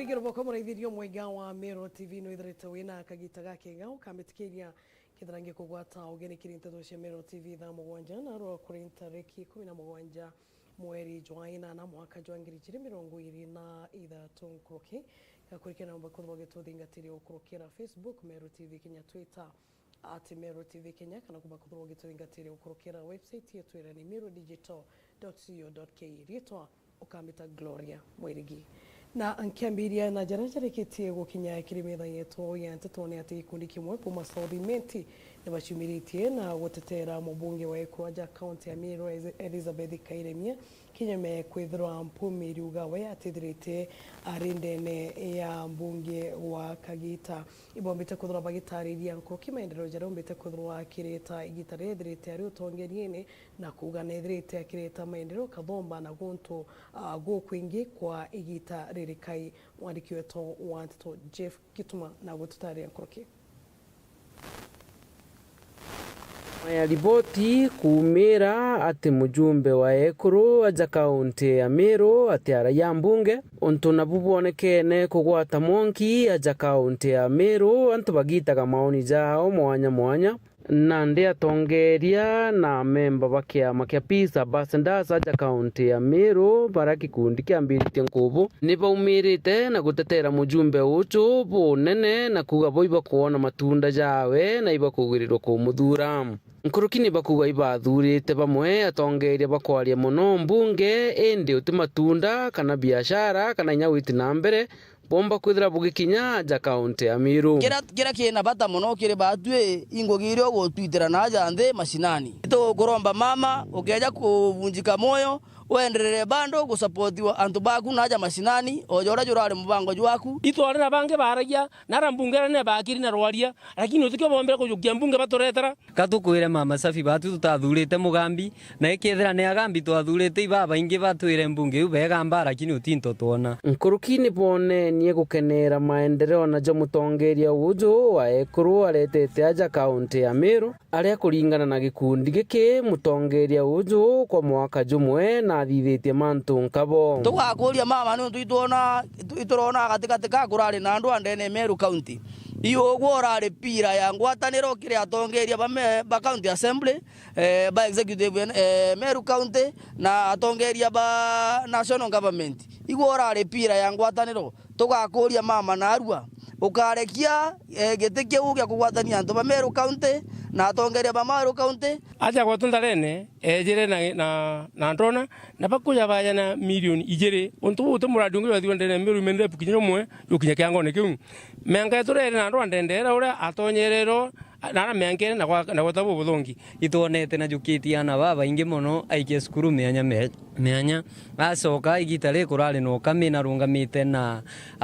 Igero boko muraithirio mwega wa Mero TV no ithrete wina kagita gake ngao kametikiria kitharange kugwata ugeni kirinteto cia Mero TV thaa mugwanja na ro kuri tariki 17 mweri Jwaina na mwaka jwa 2023 nkuruki gakurikira namba kuthwa gituthingatiri ukurukira Facebook Mero TV Kenya, Twitter @Mero TV Kenya, kana kuba kuthwa gituthingatiri ukurukira website yetu ni merodigital.co.ke ritwa ukamita Gloria Mwirigi na ankiambiria na jarajareketie gukinya kirimetha yetu ya ntetone ati ikundi kimwe kuma Southimenti na bachumiritie na gutetera mubunge wa Ekwaja county ya Meru Elizabeth Kairemia kinyame kwithirwa mpumi riuga we atithirite arindene ya mbunge wa Kagita ibombete kuthirwa bagitariria nkuruki maendeleo jarombete kuthirwa kireta igitare thirite ari utongeriene na kuga nethirite kireta maendeleo kathomba na guntu gukwingi kwa igita ririkai mwandiki wetu wa Nteto Jeff Kituma na gututaria nkuruki ya riboti kumira ati mujumbe wa Ekuru aja kaunti ya Meru ati araya mbunge untu nabubonekene kugwata monki aja kaunti ya Meru antu bagitaga maoni jao mwanya na ndi atongeria na memba bakiama kia Peace Ambassadors aja kaunti ya Meru bara kikundi kiambiritie nkubu ni baumirite na gutetera mujumbe ucu bunene na kuga boiba kuona matunda jawe na iba kugirirwo kumuthura nkuruki ni bakuga ibathurite bamwe atongeria bakwaria muno mbunge indi uti matunda kana biashara kana nyawiti na mbere bomba kwithira bugikinya aja kaunti ya Meru kira kina bata muno kire batwe ingogiro gutwitira na janthe mashinani to kuromba mama ukeja kuvunjika moyo uenderere bando gusapotiwa antu baku naja mashinani ojora jorare mubango jwaku itwarira bange baragia nara mbungera ne bakiri na rwaria lakini utikyo bombera kujukia mbunge batoretera katukwire mama safi batu tutathurite mugambi na ikethira ne agambi twathurite ibaba ingi batwire mbunge ubegamba lakini utinto tuona nkuruki ni bone nie gukenera maendeleo na jo mutongeria uju wa Ekuru aretete aja kaunti ya Meru aria kuringana na gikundi giki mutongeria uju kwa mwaka jumwe na thithitie mantu nkabo tugakuria mama ni tuitona iturona katikati ka kurari na andu andene Meru county iyo gwora pira ya ngwataniro kire atongeria ba county assembly ba executive Meru county na atongeria ba national government igwora pira ya ngwataniro tugakuria mama na arua ukarekia gitikie ugia kugwatania antu ba Meru county na atongeria ba Meru county aja gwatundarene ejere na ndona na bakuya baya na milioni ijere untu utu muradi ngiro thiwa ndene Meru mende pukinyiro mwe yukinya kiangone kiu menga turere na ndo ndendera ura atonyerero nara menkere na gwatabu buthongi ituonete na jukitia na baba ingi muno aikie skuru meanya asoka igitare kurari no kamina rungamite na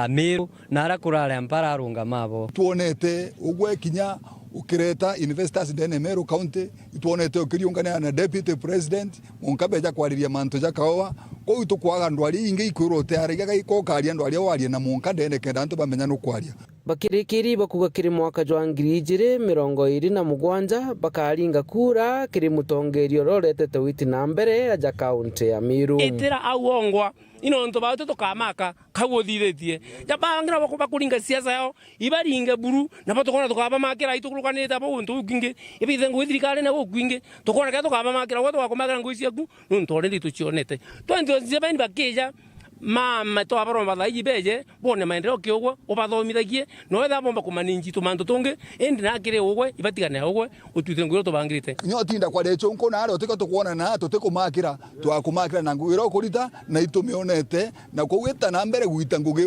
Meru nara kurari ampara runga mabo tuonete ugwe kinya ukireta investors ndene Meru county tuonete ukiriungana na deputy president munkabeja kwariria manto jakawa ko itu kwaga ndwari ingi ikurote ariga ko karia ndwari warie na munka ndene kenda antu bamenya no kwaria bakirikiri bakuga kiri mwaka jwa 2027 bakaringa kura kiri mutongerio roretete witi na mbere aja kaunti ya Meru itira awongwa ino nto ba to kamaka kagothiretie jabangira bakuba kuringa siasa yao ibaringa buru na batokona tukaba makira itukurukanita bo untu ukinge ibithe ngwithirikare na gukwinge tokona ka tukaba makira gwa twakomagira ngwiciaku nuntore ndi tucionete twende zebeni bakija mama to abaromba thaiji beje bone maendeleo kiogwa ubathomithagie no wetha bomba kumaninji tumanto tunge endi nakire ugwe ibatigane ugwe utwite ngwiro tubangirite nyotinda kwa decho nko na aro tiko tukuona na tutikumakira twakumakira na ngwiro kurita na itumionete na kugita na mbere gwita ngugi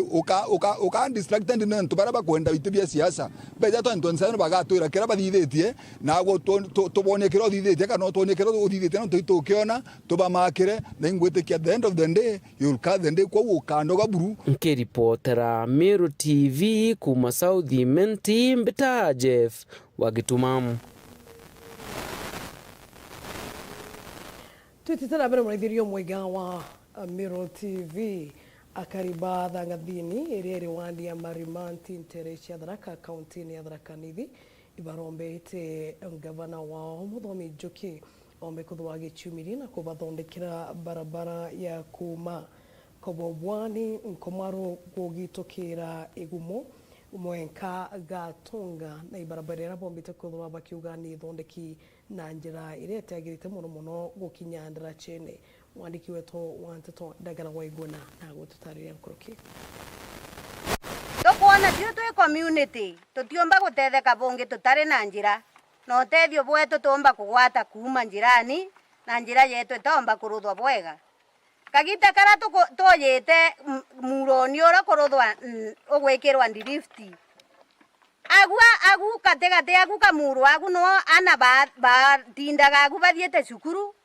uka distracted na ntubara kwenda bitibia siasa beja to ntonse bagatwira kira bathithetie na go tubone kiro thithetie kana tubone kiro uthithetie no tukiona tubamakire na ngwite at the end of the day you'll cut the kwa ukando gaburu nkiripotera Mero TV kuma Southimenti mbita Jeff Wagitumamu tutitara bere mwaithirio mwega wa Mero TV akariba thangathini eri wandi ya Marimanti Nterecia Tharaka kaunti ya Tharaka Nithi ibarombete gavana wao Muthomi Njuki ombe kuthwa gichumiri na kubathondekera barabara ya kuma kobobwani nkomaro gogitokera igumo umwenka gatunga na ibarabarira bombite kuthwa bakiuga ni thondeki na njira iretagirite muno gukinyandira chene wandiki weto wanteto dagara waiguna na gututariria nkuruki tukuona tio twi community tutiomba gutetheka bungi tutari na njira no tethio bwetu tumba kugwata kuma njirani na njira yetu itomba kuruthwa bwega kagita kara tuyite muroni ora kuruthwa ugwikirwa ndilifti agu kategate agu kamuru agu no ana ba tindaga agu bathiete cukuru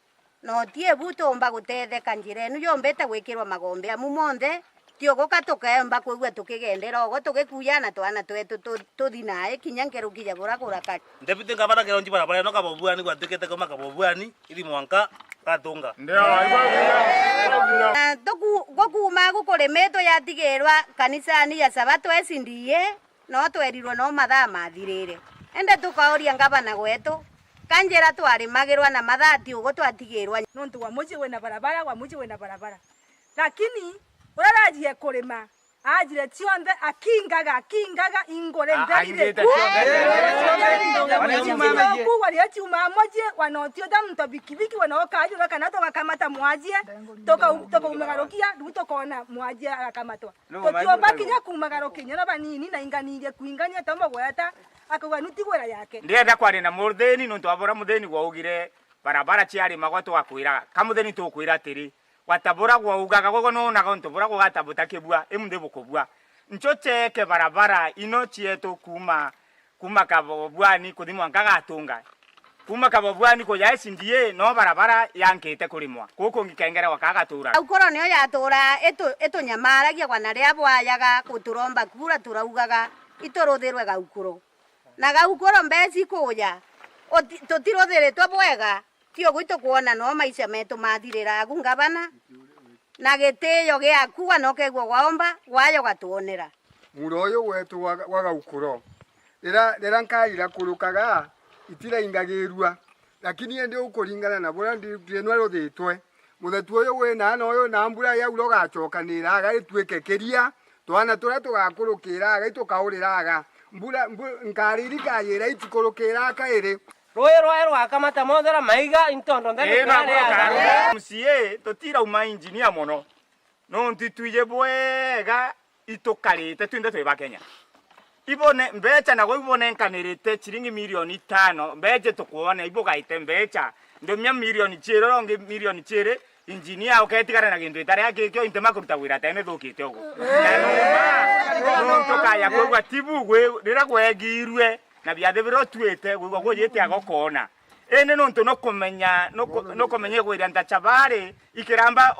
no tie butomba gutetheka njira enu yombete gwikirwa magombe amu monthe tio gukatukaemba kwigua tukigendera ogo tugikuyana twana twetu tuthinae kinya nkerukija gura kati ndepite ngabana kero njibara bara no kabobwani gwatukete koma kabobwani ili mwanka gatunga ndio gokuma gukuremeto yatigirwa kanisani ya sabato esindie no twerirwo no mathaa mathirire ende tukauria ngabana gwetu kanjera twarimagirwa na mathati ugo twatigirwa nontu wa muji wena barabara lakini urarajie kurima ajire tionde akingaga ingore nderire ku wali chuma moje wanotio dam to bikibiki wanokaje kana to bakamata mwajie toka umagarokia duto kona mwajie akamatwa totio bakinya kumagarokinya na banini na inganirie kuingania tambo gweta akawanuti gwera yake ndienda kwari na murtheni nontu abora mutheni gwaugire barabara ciari magwato akwira kamutheni tukwira tiri watabura gwa ugaga gogo no na gonto bura go gatabuta kebua emunde bukobua nchoche ke barabara ino chieto kuma kabobwani kudimwa ngagatunga kuma kabobwani ko yaisindie no barabara yankete kurimwa kuko ngikengera wakagatura ukoro niyo yatura eto nyamaragia kwa naria bwayaga kuturomba kura turaugaga itorotherwe gaukuro na gaukuro mbeci kuya totirothere twabwega tio gwito kuona no maisha metu mathirira agungabana na gitio giaku wanokegwo gwaomba wayo gatuonera muroyo wetu waga ukuro rera nkaira kurukaga itira ingagirua lakini ende ukuringana na bora ndienwa rothitwe muthetu uyu wena no na mbura ya ulo gacokanira agaitweke keria twana tura tugakurukira agaitukauriraga mbura nkaririka yera itikurukira kaire roero akamata modera maiga intondo ndene msie totira uma engineer mono no ntituije bwega itokarite twinde tweba Kenya ibone mbecha na go ibone nkanirite chiringi milioni 5 mbeje tukuone ibogaite mbecha ndomya milioni 0 ronge milioni 0 engineer oketigara na gindu itare akikyo intema kuruta wira tene thukite ogo no tokaya kwa tibu gwe rira gwegirwe na biathe biro twete gwa gojete agokona ene nonto no komenya gwira ntachabare ikiramba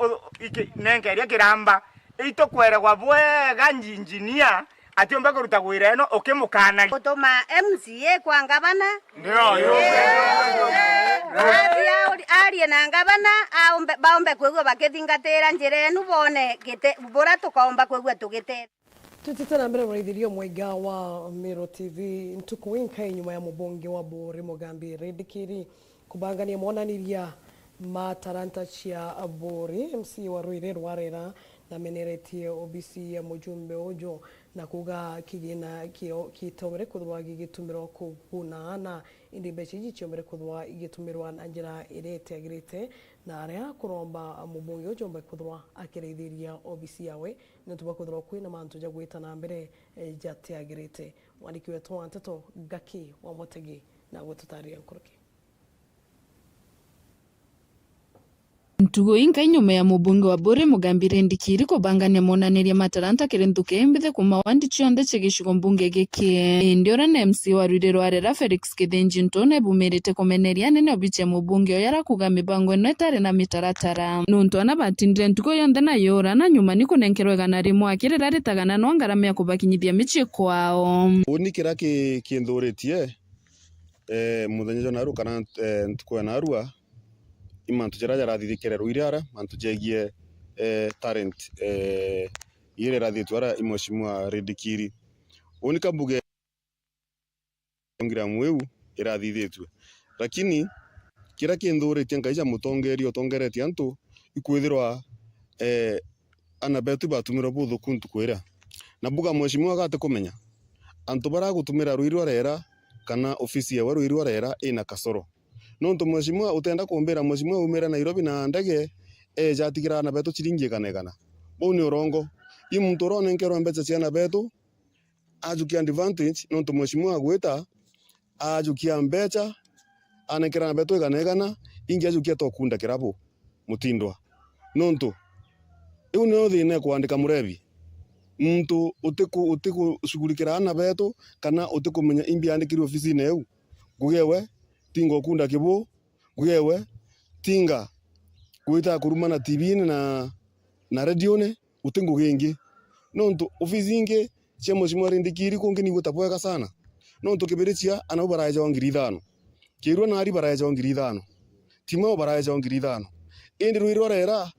nengeria kiramba ito kwere gwa bwega engineer atiomba kuruta gwira eno okemukana kutoma MCA kwa ngabana ndio yo arie na ngabana baombe kwegwa bakethingatira njira enu bone gite bora tukaomba kwegwa tugite tutitana mbere muraithirio mwega wa Mero TV ntukuinka inyuma ya mubonge wa Bore Mugambi Redikiri kubangania monaniria mataranta cia Bore MC wa Ruire Rwarera na meneretie OBC ya mujumbe ojo na kuga kigina kio kitomere kuthwa gigitumiro kuguna na indi bechi gichomere kuthwa igitumirwa na njira irete agirite na aria kuromba mubunge ojo mbe kuthwa akireithiria OBC yawe ntuba kuthwa kwina mantu ja gwita na mbere jate agirite wandiki wetu anteto gaki wa motegi na gututaria nkuruki ntugo inka inyuma ya mubunge wa Bore Mugambi Redikiri kubangania monaniria mataranta kirenduke embithe kuma wandi chionde chigishigo mbunge giki ndiora na MC wa Ruire Rwarera Felix Kithenji ntone bumerete komeneria nene obiche mubunge oyara kuga mibango eno etare na mitaratara nuntu ana batindire ntugo yonthe na yora na nyuma ni kunenkerwa gana rimwe akirira ritagana no ngarama ya kubakinyithia michi kwao unikira kindhuritie muthenya jona rukana ntuko na arua imantu jara jarathithikere Ruirara mantu jegie talent ile rathitwara imoshimwa Redikiri unika mbuge ngira mweu irathithitwe lakini kira kindhuritie ngaija mutongerio tongeretie antu ikwithirwa ana betu batumira buthu kuntu kwira na buga mheshimiwa gate kumenya antu bara gutumira ruirwa rera kana ofisi ya ruirwa rera ina kasoro nontu mheshimiwa utenda kumbira mheshimiwa umira Nairobi na ndege jatigira ana betu chiringi kanegana boni orongo i muntu rone nkero mbecha ciana betu ajukia advantage nontu mheshimiwa gwita ajukia mbecha anekera na betu kanegana ingi ajukia tokunda kirabo mutindwa nontu iu ni thine kuandika murebi muntu utiku shughulikira ana betu kana utikumenya imbi andikiri ofisi neu ngugewe tingo kunda kibu ngugewe tinga kuita kurumana TV na radio ne utingo gengi nontu ofisi inge cia mheshimiwa Rindikiri kungi ni gutapweka sana nontu kibirichia ana baraja wa 5,000 kirwa na ari baraja wa 5,000 timo baraja wa 5,000 indi ruirwa rera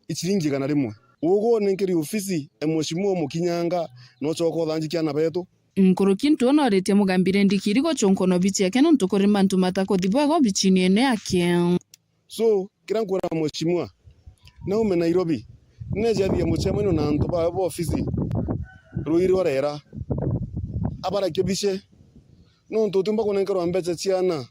ichiringi kana rimwe ugo ninkiri ofisi mheshimiwa Mukinyanga no choko thanjikia na betu Nkuruki ntuonoretie Mugambire Ndikiri gochonkono bichi yake nontu kuri mantu matakuthibwa bichini ene yake so kirankura mheshimiwa na ume Nairobi nejathia muchemano na antu ba ofisi ruirwa rera abara kebishe nontu tumba kunenkero ambecha ciana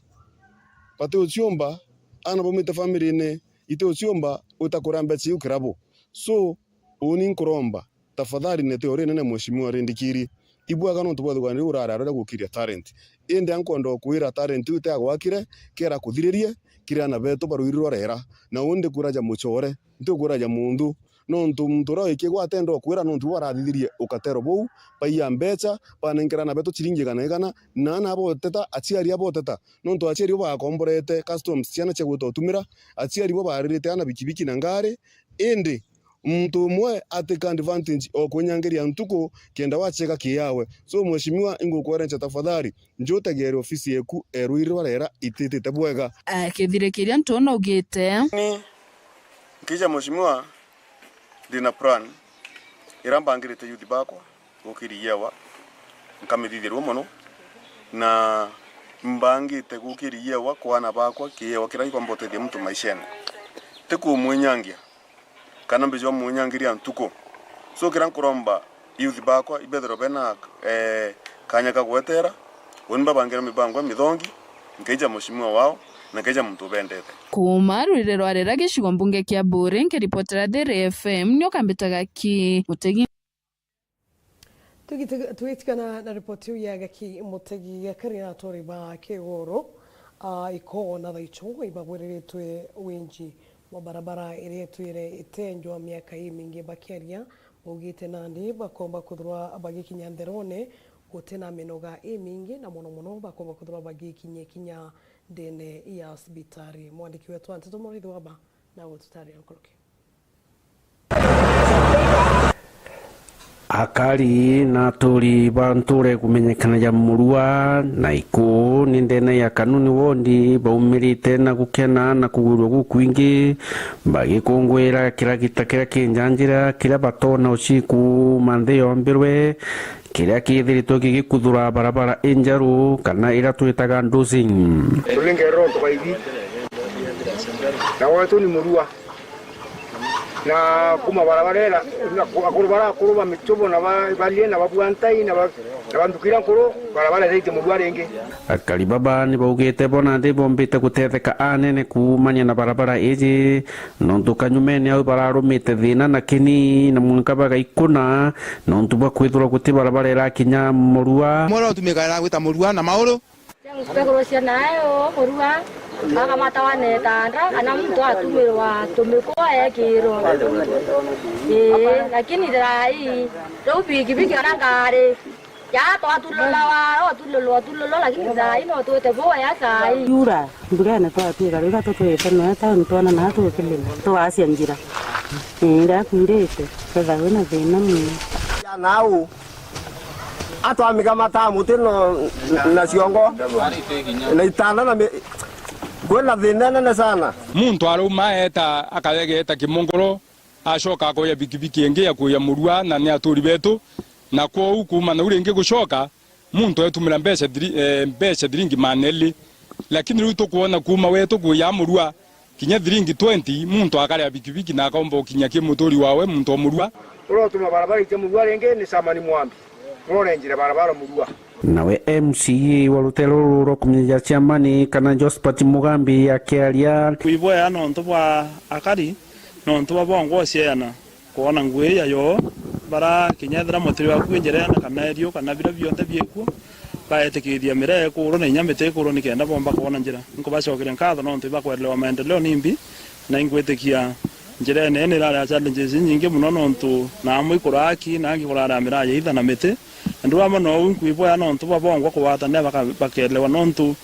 pate uchiomba ana bomite family ne ite uchiomba utakura mbecha ukirabo so uni nkuromba tafadhali nete ore nene mheshimiwa Rindikiri ibwaga no tubwa gwani urara gukiria talent ende ankondo kuira talent ute agwakire kera kuthiririe kira na beto baruirwa rera na unde kuraja muchore nte kuraja mundu nontu mutoro ikigwatendo kuira nontu warathithirie ukatero bou paiya mbecha panenkera na beto chiringi kana na abo teta achiari abo teta nontu achiari bo akomborete customs ciana cheguto tumira achiari bo baririte ana bikibiki na ngare ende muntu mwe ateka advantage okunyangeria ntuko kenda wacheka kiyawe so mheshimiwa ingukwerencha tafadhali njotegere ofisi yeku eruirwa rera ititite bwega akithirekiria ntona ugite ni kija mheshimiwa dina plan irambangirite youth bakwa gukiriyewa nkamithithirwo muno na mbangite gukiriyewa kwana bakwa kiyewa kiraiko mbotethia mtu maishene teku mwenyangia kana mbejo munyangiria ntuko so kirankuromba youth bakwa ibethero bena kanya kagwetera wonba bangira mibango mithongi ngeja mheshimiwa wao na ngeja muntu bendete kuma ruriro arera gicigo mbunge kia Buri nkiripotera Dere FM nio kambitaga ki Mutegi tugitikana na ripoti ya gaki Mutegi ya karina tori ba kegoro iko na thaichungu ibagwereretwe wenji wa barabara iretwire itenjwa miaka mingi bakeria mugite nandi bakomba kuthwa abagikinya nderone gutena minoga mingi na muno bakomba kuthwa bagikinye kinya ndene ya hospitali mwandiki wetu Anteto Murithi waba na gututari ankoroke akari na turi banture kumenyekana ya murua na iku ni ndene ya kanuni wondi baumirite na gukena na kugurwa gukwingi bagikongwera kira gitakira kinjanjira kira batona uciku manthe yombirwe kira kithiritwo gigikuthura barabara injaru kana ira twitaga dosing tulingero twaithi na watu ni murua na kuma barabara na kurubara kuruba michobo na balie na babuantai na bandukira kuro barabara rete murua renge akari baba ni baugite bona ndi bombite gutetheka anene kumanya na barabara iji nontu kanyumene au bararumite thina na kini na munkabaga ikuna nontu bakwithura guti barabara irakinya murua moro tumikara gwita murua na mauro Kurosia nayo murua baka matawane tanda kana mtu atumirwa tumikuwa yakiro lakini dai do bigi kana ngare ya to atulolo lakini dai no to te boya ya sai yura mbugana to atira rega to tweta no ta ntona na to kelele to asia njira nda kurete kaza wena thina mimi ya nau ato amiga mata mutino na ciongo na itana na kwela thina sana muntu aruma eta akayegeta kimongoro ashoka ko ya bikibiki enge ya kuya murua na ni aturi betu na ko kuma na urenge gushoka muntu etumira mbesha diringi maneli lakini ruto kuona kuma wetu kuya murua kinya thiringi 20 muntu akaria bikibiki na akomba kinya kimutori wawe muntu omurua urotuma barabara ite murua renge ni samani mwambi urorenjire barabara murua nawe MCA wa rutero ruro kumenya chamani kana Josephat Mugambi akiaria kuibo ya no ntwa akari no ntwa bongo ciana kuona ngwe ya yo bara kinyethera mutiri wa kwenjere na kana erio kana bira bionte biekuo baetekiria mire kuro na nyamete kuro ni kenda bomba kuona njira nko bacokire nkatho no ntwa kwelewa maendeleo nimbi na ingwetekia njira nene rara challenges nyingi muno no ntu na amwe kuraki na ngi kurara miraje itha na mete ndu ama no unkuibo ya no ntwa bongo kuwata ne bakelewa no ntu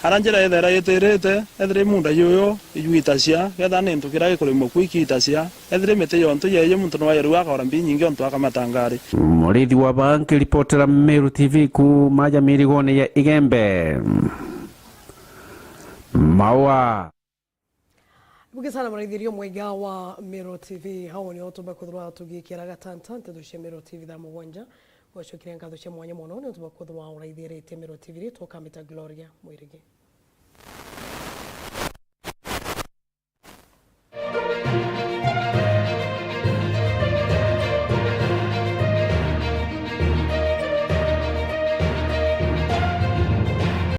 haranjira ethera yeterete ethire munda yoyo yuitacia getha ne ntu kira gikurimo kwikitacia ethire mete yo ntu yeyo muntu no yeru akora mbi nyingi ontu akamatangari murithi wa banki reportera Meru TV ku maja mirigone ya Igembe mawa Buge sana maraithirio mwega wa Meru TV hao ni otuba kuthwa tugikira gatantante dushe Meru TV da mwanja wacokire ngatho cia mwanya muno ni otuba kuthwa uraithirite Meru TV toka mita Gloria mwirige